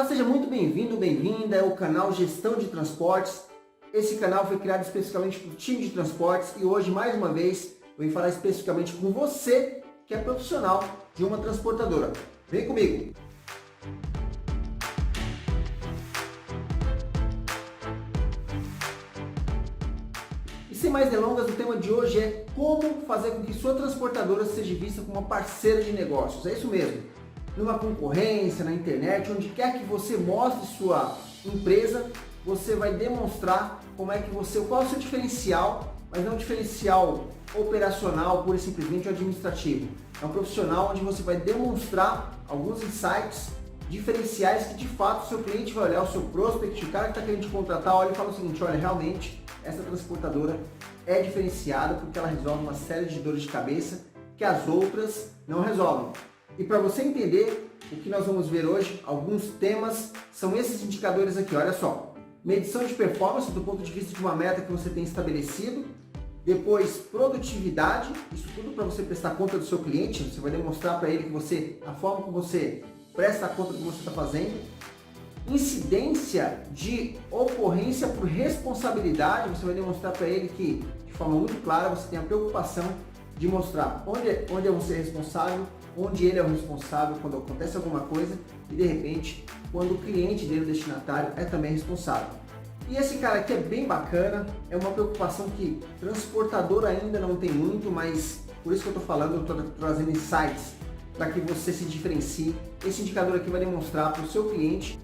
Olá, seja muito bem-vindo, bem-vinda ao canal Gestão de Transportes. Esse canal foi criado especificamente para o time de transportes e hoje, mais uma vez, eu vim falar especificamente com você que é profissional de uma transportadora. Vem comigo! E sem mais delongas, o tema de hoje é como fazer com que sua transportadora seja vista como uma parceira de negócios. É isso mesmo. Numa concorrência, na internet, onde quer que você mostre sua empresa, você vai demonstrar qual é o seu diferencial, mas não um diferencial operacional, pura e simplesmente administrativo. É um profissional onde você vai demonstrar alguns insights diferenciais que de fato o seu cliente vai olhar, o seu prospect, o cara que está querendo te contratar, olha e fala o seguinte: olha, realmente essa transportadora é diferenciada porque ela resolve uma série de dores de cabeça que as outras não resolvem. E para você entender o que nós vamos ver hoje, alguns temas são esses indicadores aqui, olha só. Medição de performance do ponto de vista de uma meta que você tem estabelecido. Depois, produtividade, isso tudo para você prestar conta do seu cliente. Você vai demonstrar para ele que a forma como você presta conta do que você está fazendo. Incidência de ocorrência por responsabilidade, você vai demonstrar para ele que, de forma muito clara, você tem a preocupação de mostrar onde é você responsável, onde ele é o responsável quando acontece alguma coisa e, de repente, quando o cliente dele, o destinatário, é também responsável. E esse cara aqui é bem bacana, é uma preocupação que transportador ainda não tem muito, mas por isso que eu estou falando, eu estou trazendo insights para que você se diferencie. Esse indicador aqui vai demonstrar para o seu cliente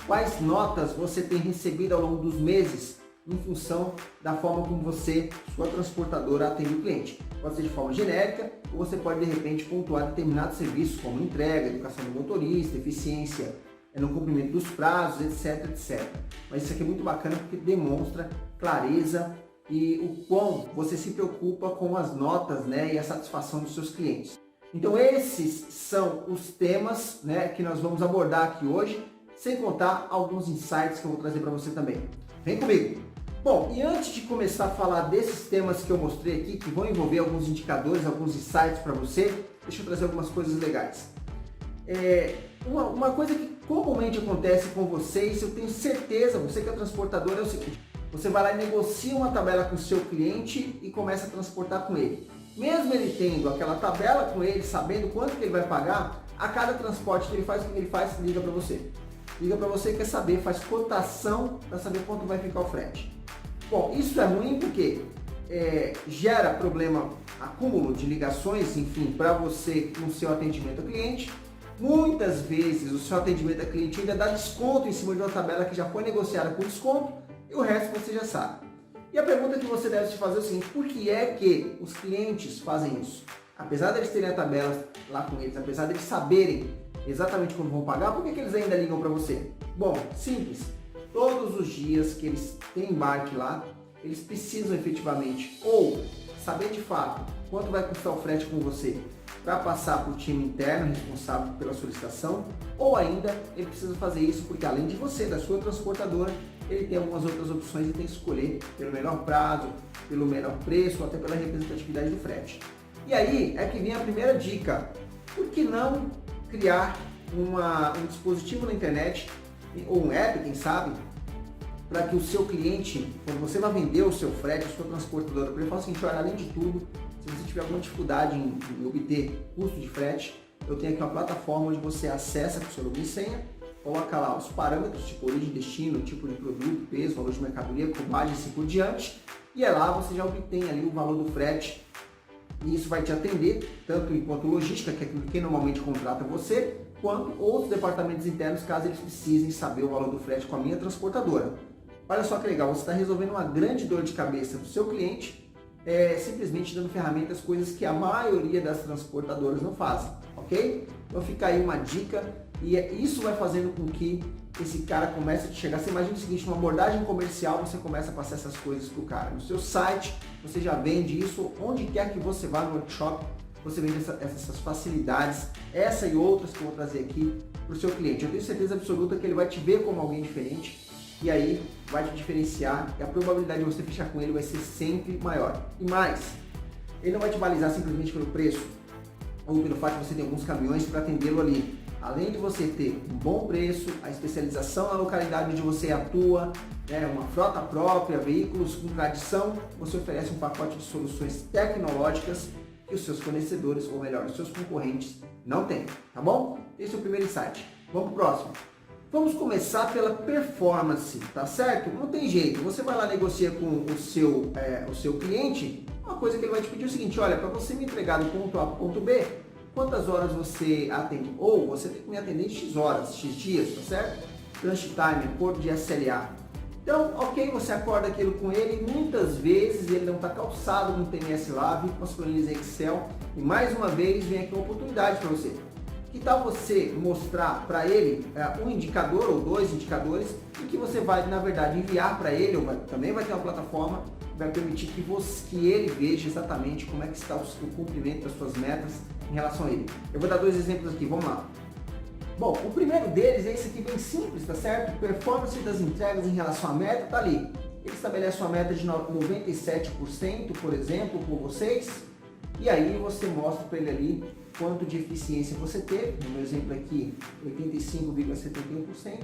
quais notas você tem recebido ao longo dos meses em função da forma como sua transportadora atende o cliente. Pode ser de forma genérica ou você pode de repente pontuar determinados serviços como entrega, educação do motorista, eficiência no cumprimento dos prazos, etc, etc. Mas isso aqui é muito bacana porque demonstra clareza e o quão você se preocupa com as notas, e a satisfação dos seus clientes. Então esses são os temas, que nós vamos abordar aqui hoje, sem contar alguns insights que eu vou trazer para você também. Vem comigo! Bom, e antes de começar a falar desses temas que eu mostrei aqui, que vão envolver alguns indicadores, alguns insights para você, deixa eu trazer algumas coisas legais. Uma coisa que comumente acontece com vocês, eu tenho certeza, você que é transportador, é o seguinte: você vai lá e negocia uma tabela com o seu cliente e começa a transportar com ele. Mesmo ele tendo aquela tabela com ele, sabendo quanto que ele vai pagar, a cada transporte que ele faz, o que ele faz? Liga para você. Liga para você e quer saber, faz cotação para saber quanto vai ficar o frete. Bom, isso é ruim porque gera problema, acúmulo de ligações, enfim, para você no seu atendimento ao cliente. Muitas vezes o seu atendimento ao cliente ainda dá desconto em cima de uma tabela que já foi negociada com desconto e o resto você já sabe. E a pergunta que você deve se fazer é o seguinte: por que é que os clientes fazem isso? Apesar de eles terem a tabela lá com eles, apesar de eles saberem exatamente quando vão pagar, por que eles ainda ligam para você? Bom, simples. Todos os dias que eles têm embarque lá, eles precisam efetivamente ou saber de fato quanto vai custar o frete com você para passar para o time interno responsável pela solicitação, ou ainda ele precisa fazer isso porque, além de você, da sua transportadora, ele tem algumas outras opções e tem que escolher pelo menor prazo, pelo menor preço ou até pela representatividade do frete. E aí é que vem a primeira dica: por que não criar um dispositivo na internet ou um app, quem sabe, para que o seu cliente, quando você vai vender o seu frete, a sua transportadora, para ele falar assim: olha, além de tudo, se você tiver alguma dificuldade em obter custo de frete, eu tenho aqui uma plataforma onde você acessa com o seu login e senha, coloca lá os parâmetros, tipo origem, destino, tipo de produto, peso, valor de mercadoria, cobagem e assim por diante, e lá você já obtém ali o valor do frete. E isso vai te atender, tanto enquanto logística, que é quem normalmente contrata você, quanto outros departamentos internos, caso eles precisem saber o valor do frete com a minha transportadora. Olha só que legal, você está resolvendo uma grande dor de cabeça do seu cliente, simplesmente dando ferramentas, coisas que a maioria das transportadoras não fazem, ok? Então fica aí uma dica, e isso vai fazendo com que esse cara comece a te chegar. Você imagina o seguinte: uma abordagem comercial, você começa a passar essas coisas para o cara. No seu site, você já vende isso, onde quer que você vá no workshop, você vende essas facilidades, essa e outras que eu vou trazer aqui para o seu cliente. Eu tenho certeza absoluta que ele vai te ver como alguém diferente e aí vai te diferenciar e a probabilidade de você fechar com ele vai ser sempre maior. E mais, ele não vai te balizar simplesmente pelo preço ou pelo fato de você ter alguns caminhões para atendê-lo ali. além de você ter um bom preço, a especialização na localidade onde você atua, uma frota própria, veículos com tradição, você oferece um pacote de soluções tecnológicas que os seus fornecedores, ou melhor, os seus concorrentes não têm, tá bom? Esse é o primeiro insight. Vamos pro próximo. Vamos começar pela performance, tá certo? Não tem jeito, você vai lá negociar com o seu cliente, uma coisa que ele vai te pedir é o seguinte, olha, para você me entregar do ponto A para o ponto B, quantas horas você atende? Ou você tem que me atender em X horas, X dias, tá certo? Crunch time, acordo de SLA. Então, ok, você acorda aquilo com ele, muitas vezes ele não está calçado no TMS lá, vem com as planilhas em Excel, e mais uma vez vem aqui uma oportunidade para você. Que tal você mostrar para ele um indicador ou dois indicadores em que você vai, na verdade, enviar para ele, ou também vai ter uma plataforma que vai permitir que ele veja exatamente como é que está o cumprimento das suas metas em relação a ele. Eu vou dar dois exemplos aqui, vamos lá. Bom, o primeiro deles é esse aqui bem simples, tá certo? Performance das entregas em relação à meta, tá ali. Ele estabelece uma meta de 97%, por exemplo, por vocês, e aí você mostra para ele ali quanto de eficiência você teve, no meu exemplo aqui, 85,71%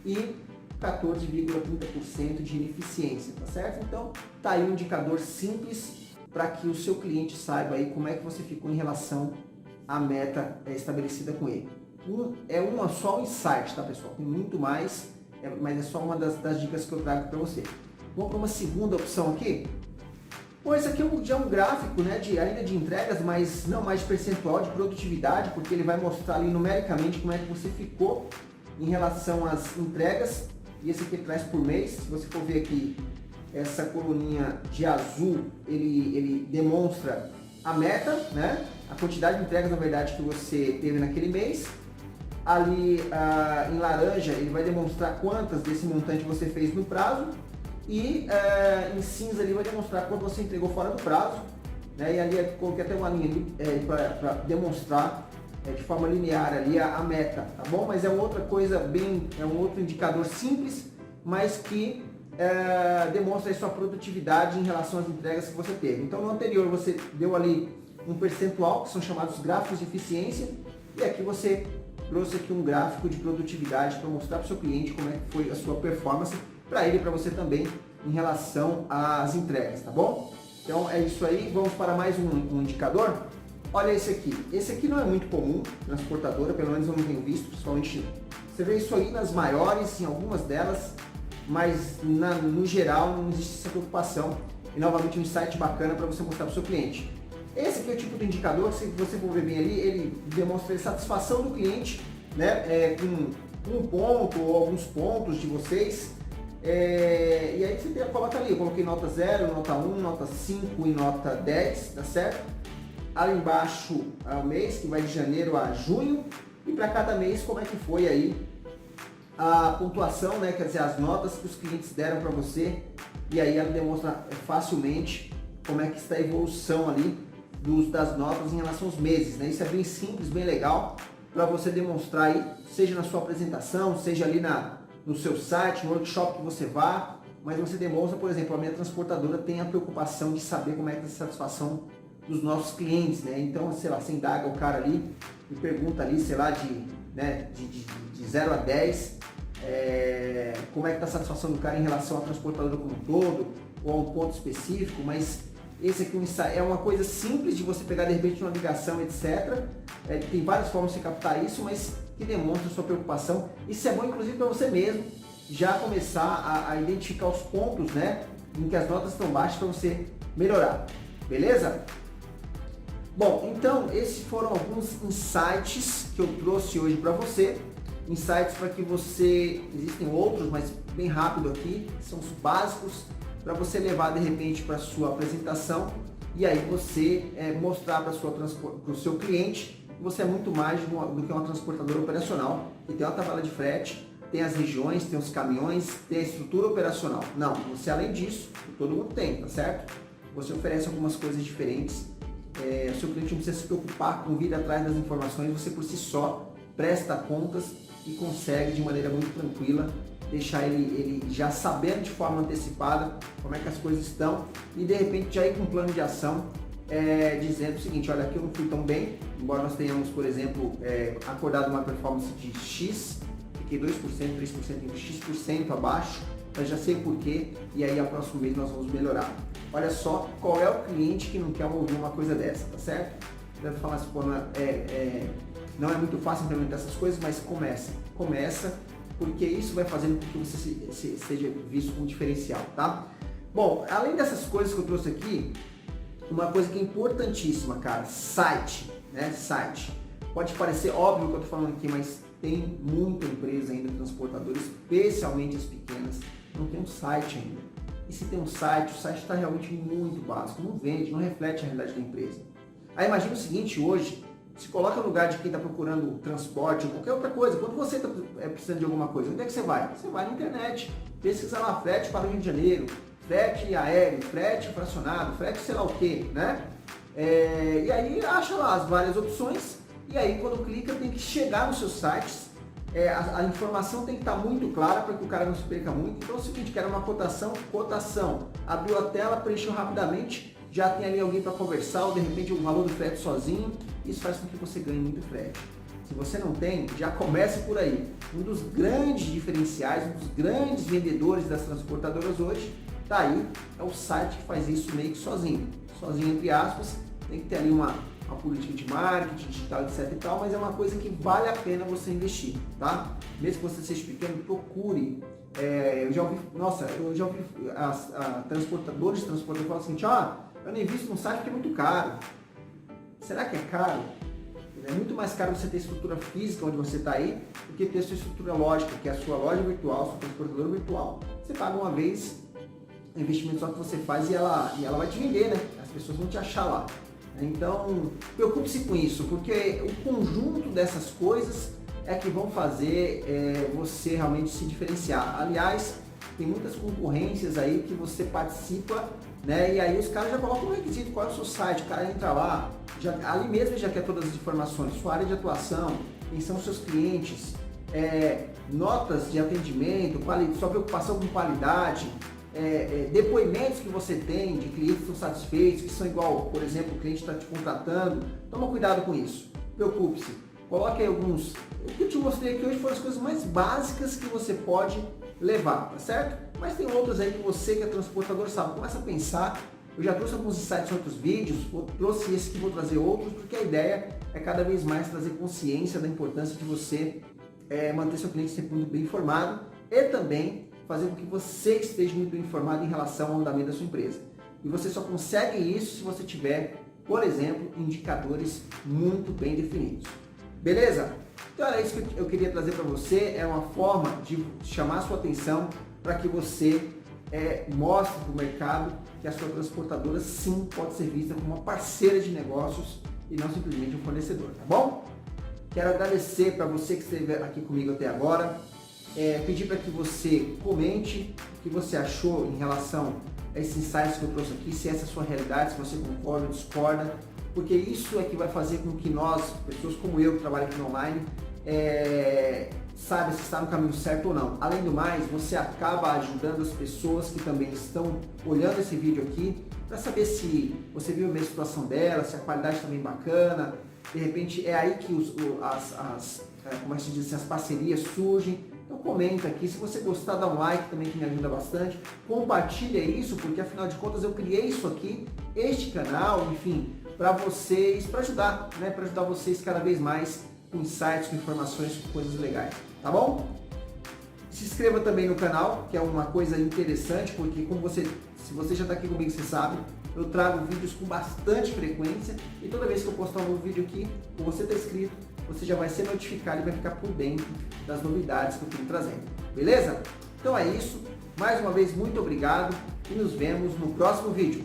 e 14,30% de ineficiência, tá certo? Então, tá aí um indicador simples para que o seu cliente saiba aí como é que você ficou em relação à meta estabelecida com ele. Só um insight, tá pessoal? Tem muito mais, mas é só uma das dicas que eu trago para você. Vamos para uma segunda opção aqui. Bom, esse aqui já é um gráfico, né, ainda de entregas, mas não mais de percentual de produtividade, porque ele vai mostrar ali numericamente como é que você ficou em relação às entregas. E esse aqui traz por mês. Se você for ver aqui, essa coluninha de azul, ele demonstra a meta, né, a quantidade de entregas, na verdade, que você teve naquele mês. Ali em laranja, ele vai demonstrar quantas desse montante você fez no prazo. E em cinza ali vai demonstrar quanto você entregou fora do prazo, né? E ali coloquei até uma linha ali para demonstrar de forma linear ali a meta, tá bom? Mas é outra coisa é um outro indicador simples, mas que demonstra a sua produtividade em relação às entregas que você teve. Então no anterior você deu ali um percentual, que são chamados gráficos de eficiência, e aqui você trouxe aqui um gráfico de produtividade para mostrar para o seu cliente como é que foi a sua performance, para ele e para você também em relação às entregas, tá bom? Então é isso aí, vamos para mais um indicador. Olha esse aqui. Esse aqui não é muito comum, transportadora, pelo menos eu não tenho visto, principalmente. Você vê isso aí nas maiores, em algumas delas, mas no geral não existe essa preocupação. E novamente um insight bacana para você mostrar para o seu cliente. Esse aqui é o tipo de indicador que, se você for ver bem ali, ele demonstra a satisfação do cliente, né, com um ponto ou alguns pontos de vocês. E aí você coloca ali, eu coloquei nota 0, nota 1, nota 5 e nota 10, tá certo? Ali embaixo é o mês, que vai de janeiro a junho, e para cada mês como é que foi aí a pontuação, né? Quer dizer, as notas que os clientes deram para você, e aí ela demonstra facilmente como é que está a evolução ali das notas em relação aos meses, né? Isso é bem simples, bem legal, para você demonstrar aí, seja na sua apresentação, seja ali no seu site, no workshop que você vá, mas você demonstra, por exemplo, a minha transportadora tem a preocupação de saber como é que é a satisfação dos nossos clientes, né? Então, sei lá, você indaga o cara ali e pergunta ali, sei lá, de 0 a 10, como é que está a satisfação do cara em relação à transportadora como um todo, ou a um ponto específico, mas esse aqui é uma coisa simples de você pegar de repente uma ligação, etc. Tem várias formas de você captar isso, mas que demonstra a sua preocupação. Isso é bom inclusive para você mesmo já começar a identificar os pontos, né, em que as notas estão baixas para você melhorar, beleza? Bom, então esses foram alguns insights que eu trouxe hoje para você. Insights para que você, existem outros, mas bem rápido aqui, são os básicos para você levar de repente para sua apresentação e aí você mostrar para o seu cliente que você é muito mais do que uma transportadora operacional, que tem uma tabela de frete, tem as regiões, tem os caminhões, tem a estrutura operacional. Não, você além disso, todo mundo tem, tá certo? Você oferece algumas coisas diferentes, o seu cliente não precisa se preocupar com vir atrás das informações, você por si só presta contas e consegue de maneira muito tranquila deixar ele já sabendo de forma antecipada como é que as coisas estão e de repente já ir com um plano de ação dizendo o seguinte, olha, aqui eu não fui tão bem, embora nós tenhamos, por exemplo, acordado uma performance de X, fiquei 2%, 3%, X% abaixo, mas já sei o porquê, e aí a próximo mês nós vamos melhorar. Olha só qual é o cliente que não quer ouvir uma coisa dessa, tá certo? Deve falar assim, pô, não é muito fácil implementar essas coisas, mas começa, porque isso vai fazendo com que você seja visto como diferencial, tá? Bom, além dessas coisas que eu trouxe aqui, uma coisa que é importantíssima, cara, site, né? Site. Pode parecer óbvio o que eu tô falando aqui, mas tem muita empresa ainda, transportadora, especialmente as pequenas, não tem um site ainda. E se tem um site, o site está realmente muito básico, não vende, não reflete a realidade da empresa. Aí imagina o seguinte, hoje, se coloca no lugar de quem está procurando transporte ou qualquer outra coisa, quando você está precisando de alguma coisa, onde é que você vai? Você vai na internet, pesquisa lá, frete para o Rio de Janeiro, frete aéreo, frete fracionado, frete sei lá o que, né? E aí acha lá as várias opções, e aí quando clica tem que chegar nos seus sites, a informação tem que estar muito clara para que o cara não se perca muito. Então é o seguinte, quero uma cotação, abriu a tela, preencheu rapidamente, já tem ali alguém para conversar, ou de repente o valor do frete sozinho, isso faz com que você ganhe muito frete. Se você não tem, já comece por aí. Um dos grandes diferenciais, um dos grandes vendedores das transportadoras hoje, tá aí, é o site que faz isso meio que sozinho entre aspas, tem que ter ali uma política de marketing, digital, etc e tal, mas é uma coisa que vale a pena você investir, tá? Mesmo que você seja pequeno, procure. Eu já ouvi transportadores falam assim, eu nem invisto no site porque é muito caro. Será que é caro? É muito mais caro você ter estrutura física onde você está aí, do que ter sua estrutura lógica, que é a sua loja virtual, sua transportadora virtual. Você paga uma vez, o investimento só que você faz e ela vai te vender, né? As pessoas vão te achar lá. Então, preocupe-se com isso, porque o conjunto dessas coisas é que vão fazer você realmente se diferenciar. Aliás, tem muitas concorrências aí que você participa, né? E aí os caras já colocam um requisito, qual é o seu site, o cara entra lá, ali mesmo ele já quer todas as informações, sua área de atuação, quem são os seus clientes, notas de atendimento, sua preocupação com qualidade, depoimentos que você tem de clientes que estão satisfeitos, que são igual, por exemplo, o cliente está te contratando. Toma cuidado com isso, preocupe-se, coloque aí alguns. O que eu te mostrei aqui hoje foram as coisas mais básicas que você pode levar, tá certo? Mas tem outras aí que você que é transportador sabe, começa a pensar. Eu já trouxe alguns insights em outros vídeos, trouxe esse que vou trazer outros, porque a ideia é cada vez mais trazer consciência da importância de você manter seu cliente sempre muito bem informado e também fazer com que você esteja muito bem informado em relação ao andamento da sua empresa. E você só consegue isso se você tiver, por exemplo, indicadores muito bem definidos. Beleza? Então era isso que eu queria trazer para você, é uma forma de chamar a sua atenção para que você mostre para o mercado que a sua transportadora sim pode ser vista como uma parceira de negócios e não simplesmente um fornecedor, tá bom? Quero agradecer para você que esteve aqui comigo até agora. Pedir para que você comente o que você achou em relação a esses insights que eu trouxe aqui, se essa é a sua realidade, se você concorda ou discorda, porque isso é que vai fazer com que nós, pessoas como eu que trabalham aqui no online, saiba se está no caminho certo ou não. Além do mais, você acaba ajudando as pessoas que também estão olhando esse vídeo aqui para saber se você viu a mesma situação dela, se a qualidade está bem bacana. De repente é aí que como é que se diz, as parcerias surgem. Então comenta aqui, se você gostar dá um like também que me ajuda bastante, compartilha isso, porque afinal de contas eu criei isso aqui, este canal, enfim, para vocês, para ajudar, né, para ajudar vocês cada vez mais com insights, com informações, com coisas legais, tá bom? Se inscreva também no canal, que é uma coisa interessante, porque se você já está aqui comigo, você sabe, eu trago vídeos com bastante frequência e toda vez que eu postar um novo vídeo aqui, com você está inscrito, você já vai ser notificado e vai ficar por dentro das novidades que eu estou trazendo, beleza? Então é isso, mais uma vez muito obrigado e nos vemos no próximo vídeo.